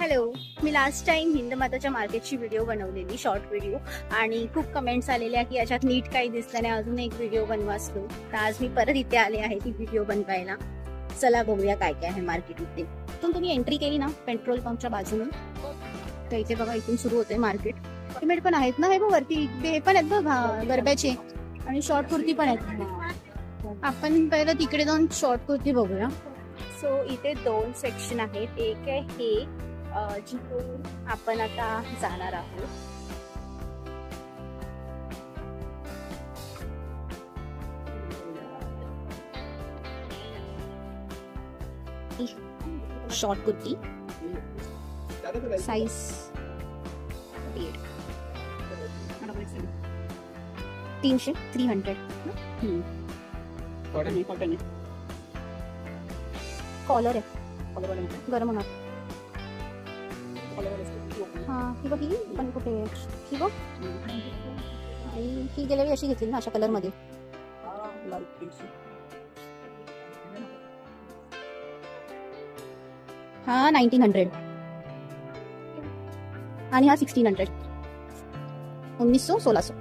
Hello, मी last time हिंदमाताच्या मार्केटची video बनवलेली, short video, आणि खूप कमेंट्स आलेल्या की याच्यात नीट काही दिसलं नाही, अजून एक व्हिडिओ बनवासलो. तर आज मी परत इथे आले आहे ती व्हिडिओ बनवायला. चला बघूया काय काय आहे मार्केटमध्ये. इथून तुम्ही एंट्री केली ना पेट्रोल पंपच्या बाजूने, तर इथे बघा इथून सुरू होते मार्केट. रेडीमेड पण आहेत ना, हे बघ वरती हे पण आहेत बघ गरब्याचे, आणि शॉर्ट कुर्ती पण आहेत. आपण पहिलं तिकडे जाऊन शॉर्ट कुर्ती बघूया. सो इथे दोन सेक्शन आहेत. एक आहे हे जिथून आपण आता जाणार आहोत. शॉर्ट कुर्ती साइज 300 कॉलर आहे गरम होणार. हा ही बघ, ही पण कुठे ही बघ, ही गेल्या वेळी अशी घेतली ना अशा कलर मध्ये. हा 1900 आणि हा 1600, 1900-1600.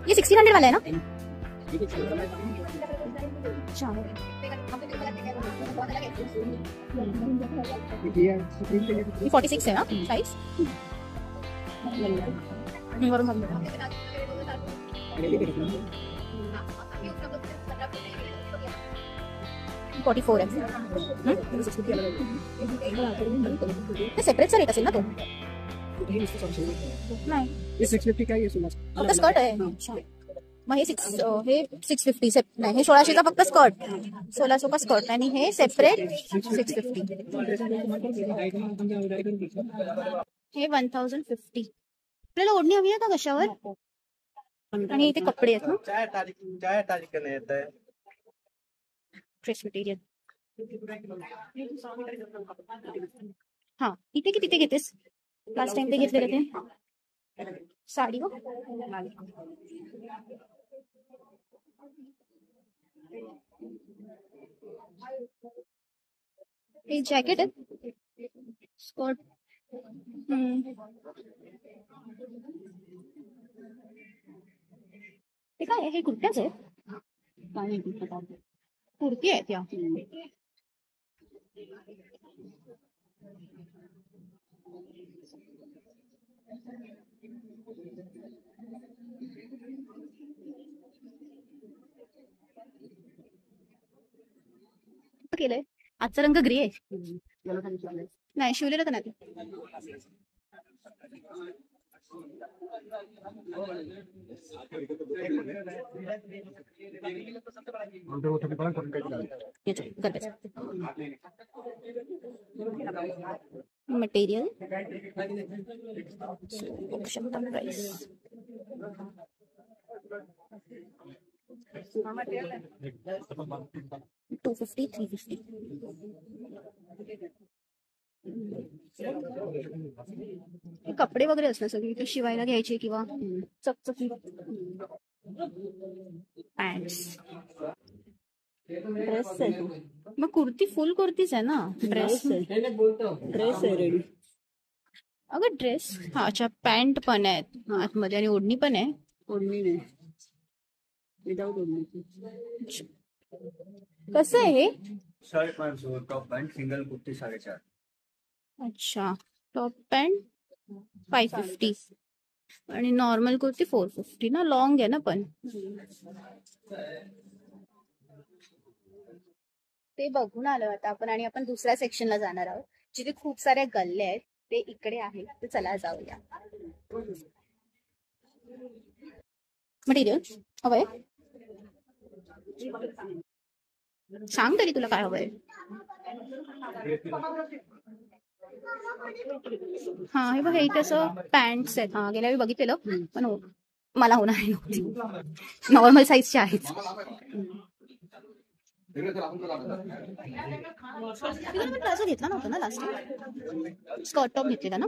ये 1600 वाला है ना. 46 है ना साइज. 44 है. सेपरेट सा रेट असेल ना तो. नाही 650 काय आहे फक्त स्कर्ट आहे. अच्छा, मग हे 650 नाही, हे 1600चा फक्त स्कर्ट, 1600 का स्कर्ट, आणि हे सेपरेट 650. हे 1050. आपल्याला ओढणी हवी आहे का कशावर? आणि इथे कपडे आहेत ना, ड्रेस मटेरियल. हा इथे की तिथे घेतेस? लास्ट टाइम ते घेतलेले ते साडी हो. हे जॅकेट आहे, स्कर्ट. ते काय हे कुर्त्याच आहे? कुर्ती आहे त्या. केलंय आजचा रंग ग्रे आहे. नाही शिवलेलं तर नाही. Material price 250, 350. कपडे वगैरे असणार सगळी ते शिवायला घ्यायचे किंवा चकचकी. पॅन्ट्स, ड्रेस आहे. मग कुर्ती फुल कुर्तीच आहे ना. ड्रेस आहे रेडी. अगं ड्रेस, हा अच्छा, पॅन्ट पण आहेत आतमध्ये आणि ओढणी पण आहे. ओढणी नाही, विदाउट ओढणी. कसं आहे हे? Shirt 500, top pant single kurti 450. अच्छा, टॉप पॅन्ट 550 आणि नॉर्मल कुर्ती 450 ना. लॉंग आहे ना पण. ते बघून आलो आता आपण, आणि आपण दुसऱ्या सेक्शनला जाणार आहोत जिथे खूप साऱ्या गल्ले आहेत. ते इकडे आहेत, तर चला जाऊया. मटेरियल हवंय, सांग तरी तुला काय हवंय. हा हे बघ, हे इथे असं पॅन्ट्स आहेत. हा गेल्या वेळी बघितलेलं पण मला होणार नव्हती, नॉर्मल साईजचे आहेत. प्लाझो घेतला नव्हता ना लास्ट टाइम, स्कर्ट टॉप घेतलेला ना.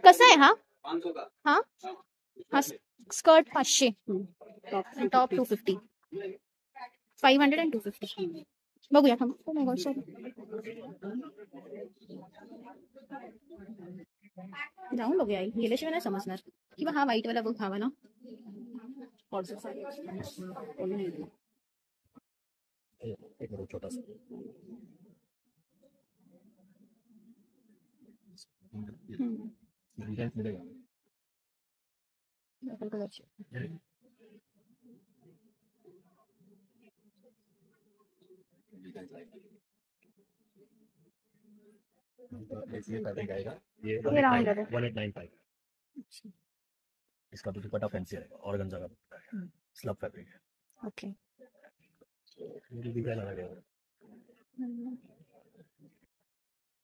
कसा आहे हा? हा हा स्कर्ट 500, टॉप 250, 500 and 250. बघूया थांब. Oh my God, sorry. जाऊन बघूया आई, गेल्याशिवाय नाही समजणार. किंवा हा व्हाईट वाला बघ, हवा ना. छोटा सा मिलेगा. ये फैब्रिक आएगा, ये 1895. इसका तो दुपट्टा फैंसी है, ऑर्गेन्जा का स्लब फैब्रिक है. ओके, डिजाइन अलग है.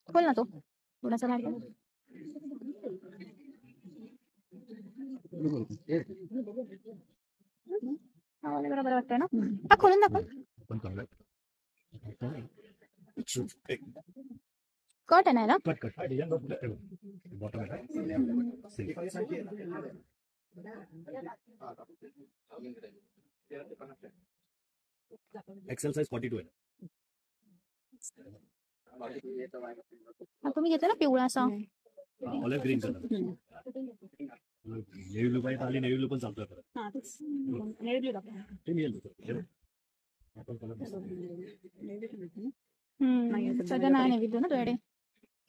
खोल ना तो थोड़ा सा बाहर. हा वाला बरोबर वाटतंय ना. हा खोलून दाखव. कट आहे ना. कट बॉटम है. एक्सेल साइज 42 है. तुम्ही घेतला ना पिवळा असा. Olive green colour. Navy blue पाहिजे आली, नेव्ही ब्लू पण चालतोय परत. सध्या नाही नेव्ही ब्लू ना तुझ्याकडे.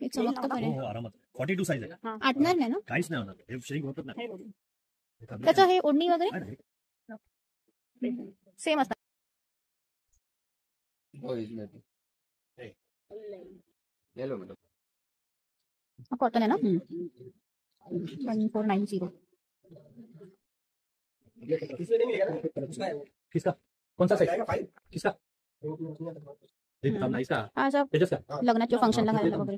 हे चमकतं पण आहे. आरामात 42 साइज आहे. आटणार नाही ना. काहीच नाही होणार, हे शेक होतच नाही. त्याचं हे ओढणी वगैरे सेम असतात. कॉटन है ना. 1490. किसका कौन सा साइज किसका लग्नाच्या फंक्शनला घालायला वगैरे.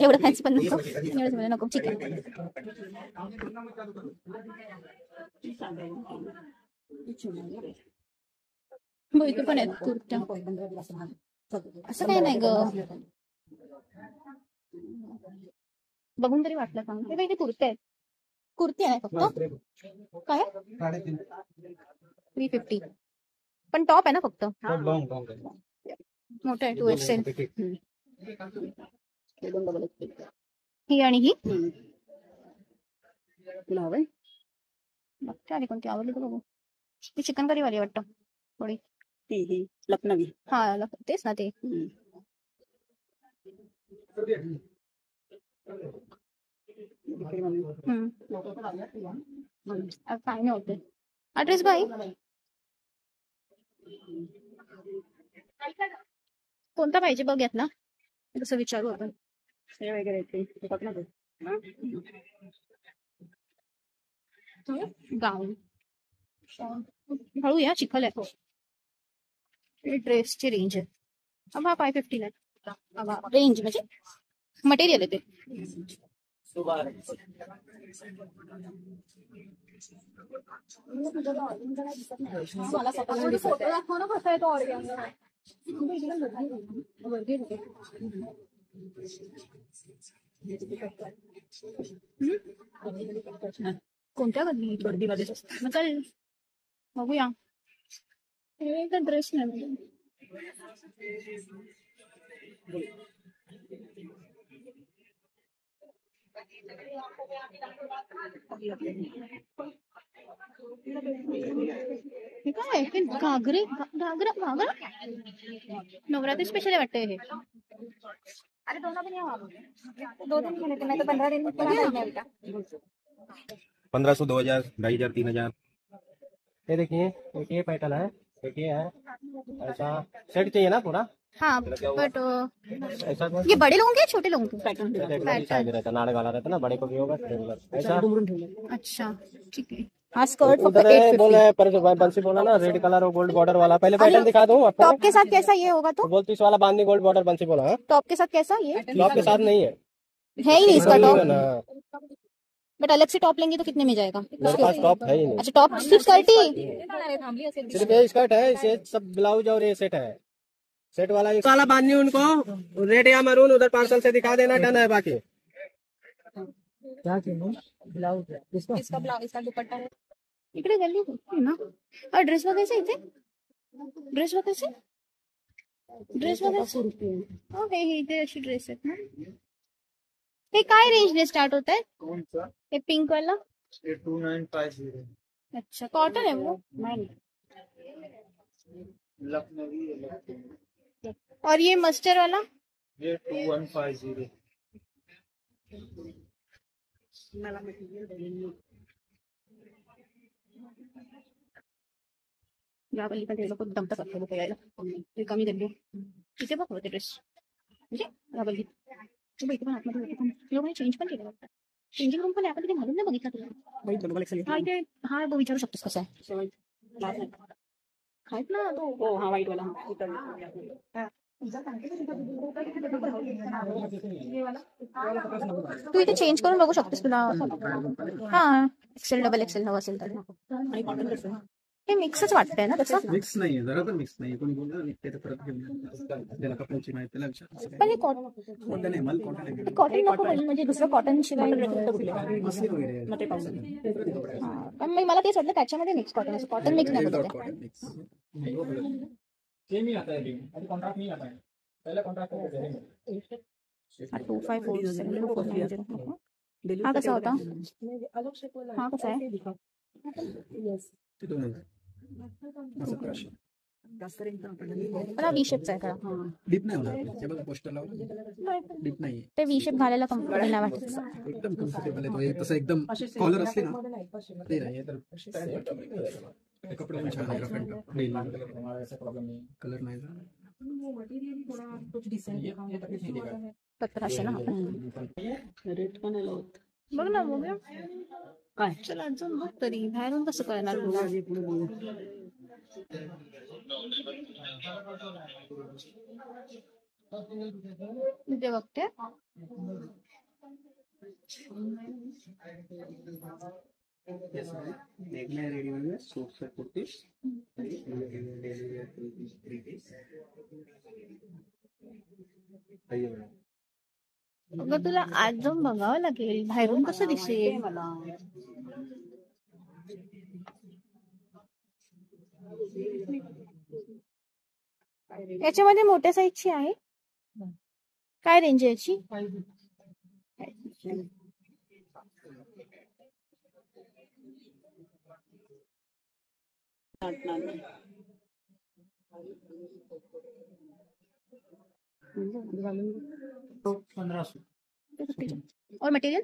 एवढं फॅन्सी पण नको, एवढं नको. ठीक आहे. इथे पण आहेत कुर्त्या. असं काही नाही ग, बघून तरी वाटलं सांग. हे इथे कुर्ते आहेत. कुर्ती आहे फक्त. काय 350, पण टॉप आहे ना फक्त. मोठं आहे 2XL. ही आणि ही तुला हवंय बघते आली कोणती आवडली तर बघू. ही चिकन करी वाली वाटतं थोडी. ही लखनवी. हा तेच ना ते. काय नाही होते. ऍड्रेस बाई कोणता पाहिजे बघ यात ना. तसं विचारू आपण. हे वगैरे गाऊन हळू या, चिखल आहे. ड्रेसची रेंज आहे. अब हा 550 आहे. रेंज म्हणजे मटेरियल आहे ते. मला फोटो दाखव ना कसा आहे तो ऑर्गेन्झा. कोणत्या गर्दीमध्ये चालेल बघूया. हे ड्रेस नाही. काय घागरे घागरा घागरा नवरात्री स्पेशल वाटतं हे. अरे 2 दिन तो 15 दिन 1500 2000 2500 3000. ये देखिए एक ये पैटर्न है, एक ये है. ऐसा सेट चाहिए ना पूरा. हाँ बट ये बड़े लोगों के छोटे लोगों के पैटर्न रहता नाड़ वाला रहता ना, बड़े को भी होगा ऐसा. अच्छा ठीक है. हाँ स्कर्ट बोल रहे पर बंसी बोला ना रेड कलर और गोल्ड बॉर्डर वाला. पहले पैटर्न दिखा दो. टॉप के साथ कैसा ये होगा तो? बोलती वाला बांधनी गोल्ड बॉर्डर बंसी बोला. टॉप के साथ कैसा ये? टॉप के साथ नहीं है ही नहीं इसका टॉप. बट अलग से टॉप लेंगे तो कितने में जाएगा? मेरे पास टॉप है ही नहीं. अच्छा टॉप सिर्फ स्कर्ट ही? सिर्फ ये स्कर्ट है, इसे सब ब्लाउज और ये सेट है. सेट वाला बांधनी उनको रेड या मरून उधर पार्सल से दिखा देना. डन है बाकी. इसका ब्लाउज, इसका दुपट्टा है इकडे गल्ली होती ना. ड्रेस बघायचा इथे, ड्रेस बघायचा, ड्रेस बघायचा. ओके, हे इथे अशी ड्रेस आहेत ना. हे काय रेंजने स्टार्ट होत आहे? कौन सा? हे पिंक वाला. ये 2950. अच्छा, कॉटन है वो. लखनवी है, लखनवी. और ये मस्टर्ड वाला ये 2150. या पलीकडे लोक दमत करतो लोक यायला. कमी गल्ली तिथे बघ होते ड्रेस म्हणजे या गल्लीत. तुम्ही इथे पण आतमध्ये होते पण लोकांनी चेंज पण केलं. चेंजिंग रूम पण आपण तिथे घालून नाही बघितला तुला. हा इथे, हा तो विचारू शकतोस कसा आहे. आहेत ना तो. हो हा व्हाईट वाला. तू इथे चेंज करून बघू शकतेस तुला. हा एक्सेल डबल एक्सेल हवं असेल तर. आणि कॉटन कसं हे मिक्सच वाटतंय ना तसं. मिक्स नाहीये, जरा तर मिक्स नाही. कोणी बोललं निघते तर परत घेऊन त्याला कपड्यांची माहिती त्याला विचार. पण हे कॉटन आहे, मला कॉटन आहे. कॉटन नको बोलू, म्हणजे दुसरं कॉटन शिवाय. मस्लिन वगैरे मग ते पाहू. पण मग मला तेच वाटलं त्याच्यामध्ये मिक्स कॉटन असं. कॉटन मिक्स नाही विदाउट बघते. Cotton mix. हा 2547 हा कसा होता? हा कसा आहे? ते 2000. असं crush. मला वी शेपचा आहे का? डीप नाही होणार. हे बघा पोस्टर लावलं, डीप नाही. ते वी शेप घालायला कम्फर्टेबल नाही वाटत. एकदम कम्फर्टेबल आहे. तो एक तसं एकदम कॉलर असते ना ते नाही. हे तर हे कपडे पण छान आहे. Rough and tough daily colour नाही झाला. 1700 ना. रेट पण आहे लावत. बघ ना बघूया काय चला अजून बघ तरी. बाहेरून कसं कळणार? इथे बघते. देखना है रेडी में सूट से कुर्ती अगं तुला आज जाऊन बघावं लागेल बाहेरून कसं दिसेल. मला याच्यामध्ये मोठ्या साईजची आहे. काय रेंज आहे याची? और मटेरियल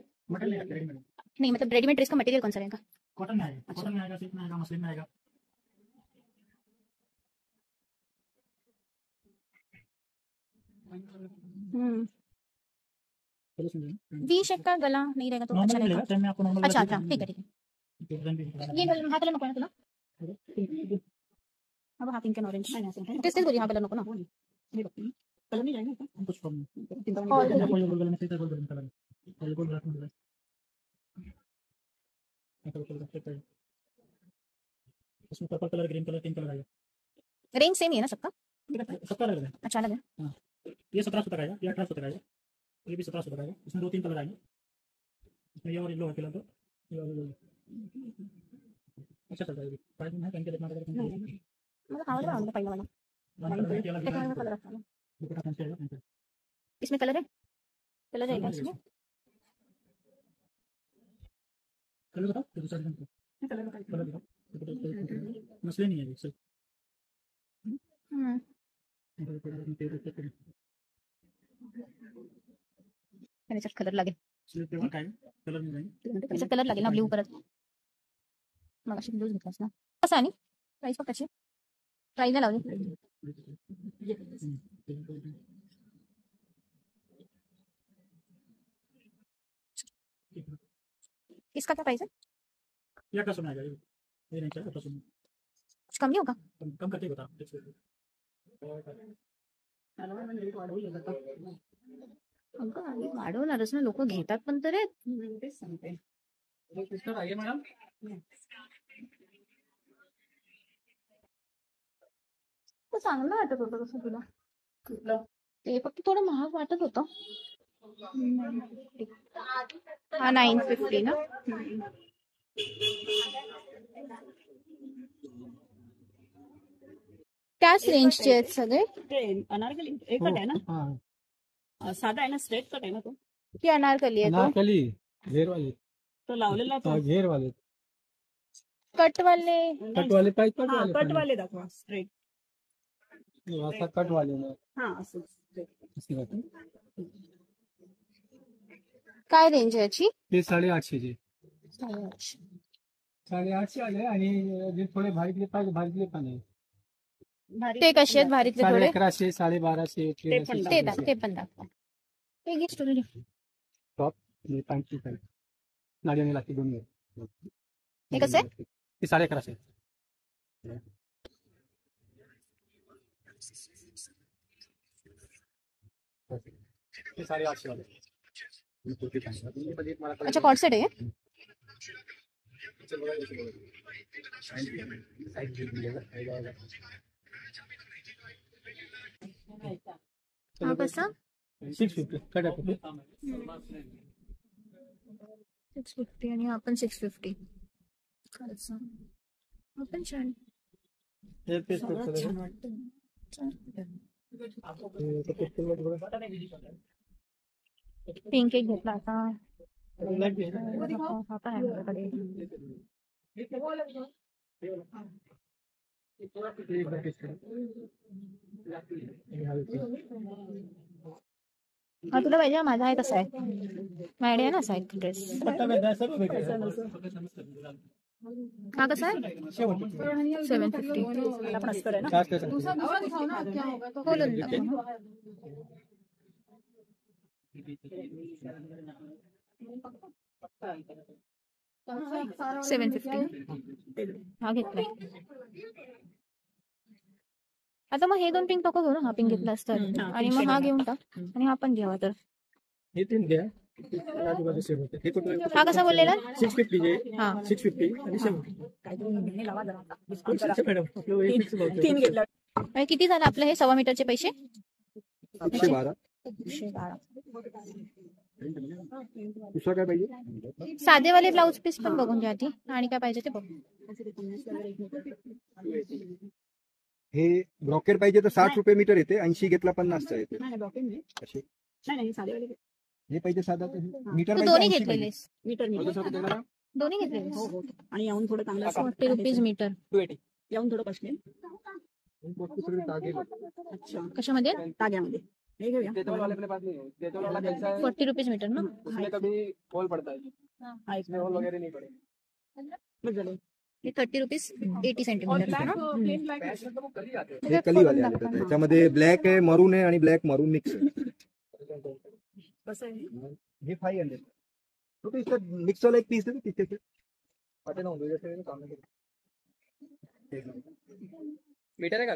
नहीं, मतलब रेडीमेड ड्रेस का मटेरियल कौन सा रहेगा? कॉटन में आएगा, कॉटन में आएगा, सिल्क में आएगा, मसलिन में आएगा. वी शेप का गला नहीं रहेगा तो अच्छा नॉर्मल मिलेगा, रहेगा. टाइम में आपको नॉर्मल. अच्छा अच्छा ठीक है ठीक है. ये हा कलर नको ना तुला? अब हा पिंक एंड ऑरेंज तेच बोली. हा कलर नको ना. कलर नहीं जाएगा कुछ प्रॉब्लम और कोई गोल्डन में सीधा गोल्डन कलर है. गोल्ड रख मिलेगा. इसमें purple colour, green colour, pink colour आएगा. रेंज सेम ही है ना सबका? सबका अलग है. अच्छा अलग है. ये 1700 तक आएगा, ये 1800 तक आएगा, ये भी 1700 तक आएगा. इसमें 2-3 कलर आएंगे. इसमें ये और येलो है फिलहाल तो. ये और येलो अच्छा चल जाएगी. प्राइस में है पहन के देखना पड़ेगा. मतलब आवडला आवडला पहिला मला. कलर कलर असतो. इसमें कलर है? कलर है क्या इसमें? कलर बताओ. दूसरा कलर बताओ. मसले नहीं है ये. त्याच्यात कलर लागेल. कलर नहीं जाएंगे. त्याच्यात कलर लागेल ना ब्ल्यू परत. मग अशी ब्लूज घेतलास ना. कसं आणि प्राइस बघ त्याची. प्राइस नाही लावली. इसका क्या प्राइस है? ये 1800 में आएगा. ये नहीं चाहिए 1800 में. कुछ कम नहीं होगा? कम करके बता. अगं आणि वाढवणारच ना. लोक घेतात पण तर रे. तेच सांगते. आइए मैडम. तो चांगलं वाटत होतं कसं तुला? ते फक्त थोडं महाग वाटत होतं. हा 950 ना. त्याच रेंजचे आहेत सगळे. ते अनारकली एकच आहे ना, साधा आहे ना, स्ट्रेट कट आहे ना तो. की अनारकली आहे तो. अनारकली घेर वाले, तो लावलेला तो घेर वाले, कट वाले. कट वाले पाहिजे, कट हा, वाले कट वाले दाखवा स्ट्रेट. आता कट वाले ना. हा असं straight. काय रेंज आहे याची. ते 850 चे, 850. 850 आले. आणि जे थोडे भारीतले पाहिजे, भारीतले पण आहे. ते कसे आहेत भारीतले थोडे. 1150, 1250, ते पण ते पण दाखवा. ते घे स्टोरी. टॉप 55 नाडियाने लागते दोन वेळ. हे कसं आहे. ते 1150. ते 850 वाले. अच्छा कॉर्ड सेट आहे. हा कसा. 650 कट आहे. 650 आणि आपण 650. आपण छान. हे पेस्ट छान वाटतं. पिंक एक घेतला आता. हा पण आहे माझ्याकडे. हा तुला पाहिजे. माझा आहे कसा आहे. माझ्याकडे आहे ना असा एक ड्रेस. हा कसा आहे. 750. आपण असं आहे ना. बोलून टाकू. 750. हा घेतलाय. आता मग हे दोन पिंक नको घेऊ ना. हा पिंक घेतला असता आणि मग हा घेऊन टाक आणि हा पण घ्यावा तर. हे तीन घ्या. हा कसा बोललेला. 650 जे. हा 650 आणि 750. तीन घेतला. आणि किती झालं आपलं हे 1.25 मीटरचे पैसे. 112. 112. दुसरा काय पाहिजे. साधेवाले ब्लाउज पीस पण बघून घ्या आधी आणि काय पाहिजे ते बघ. हे ब्रॉकेट पाहिजे तर 60 रुपये मीटर येते. 80 घेतला 50चा येते. नाही ब्लॉकेट नाही. असे नाही साधेवाले हे पाहिजे साधा मीटर तू दोन्ही घेतलेलेस. मीटर दोन्ही घेतलेलेस. हो. आणि याहून थोडं चांगलं 40 रुपीज मीटर. 280. याहून थोडं कष्ट. अच्छा कशामध्ये. ताग्यामध्ये हे घेऊया. 40 रुपीज मीटर ना. कभी होल पड़ता है. हा एक होल वगैरह नहीं पड़े. बस झालं. हे 30 रुपीज 80 सेंटीमीटर. हे कलीवाले आले तर त्याच्यामध्ये ब्लॅक आहे, मरून आहे आणि ब्लॅक मरून मिक्स आहे. कसं आहे. हे 500 रुपये. इसका मिक्स वाला एक पीस है पीछे से. मीटर है का.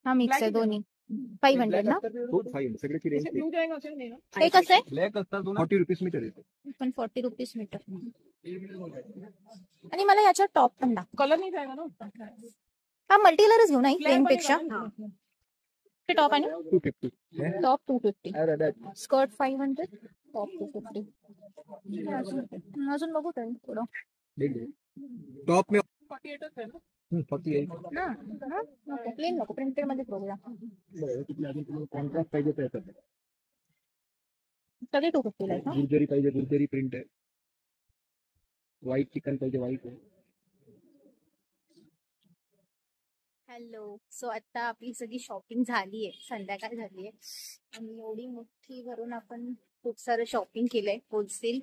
हा मिक्स आहे दोन्ही. 500 ना. हो 500 सगळ्याची रेंज हे कसं आहे. ब्लॅक असतात 40 रुपीज मीटर येते. पण 40 रुपीज मीटर. आणि मला याच्या टॉप पण दाखव. कलर नाही जायगा ना. हा मल्टी कलरच घेऊ ना प्लेन पेक्षा. ते टॉप आहे ना. 250. टॉप 250. अरे दैट स्कर्ट 500. टॉप 250. अजून बघू तर थोडं. टॉप में 48 आहे ना. 48. नको प्लेन नको. प्रिंटेड मध्ये बघूया. कॉन्ट्रास्ट पाहिजे तर येतात. सगळे 250 ला आहे. गुर्जरी पाहिजे गुर्जरी प्रिंट आहे. व्हाईट चिकन पाहिजे व्हाईट आहे. हॅलो. सो आता आपली सगळी शॉपिंग झाली आहे. संध्याकाळ झाली आहे आणि एवढी मोठी भरून आपण खूप सारं शॉपिंग केलंय होलसेल.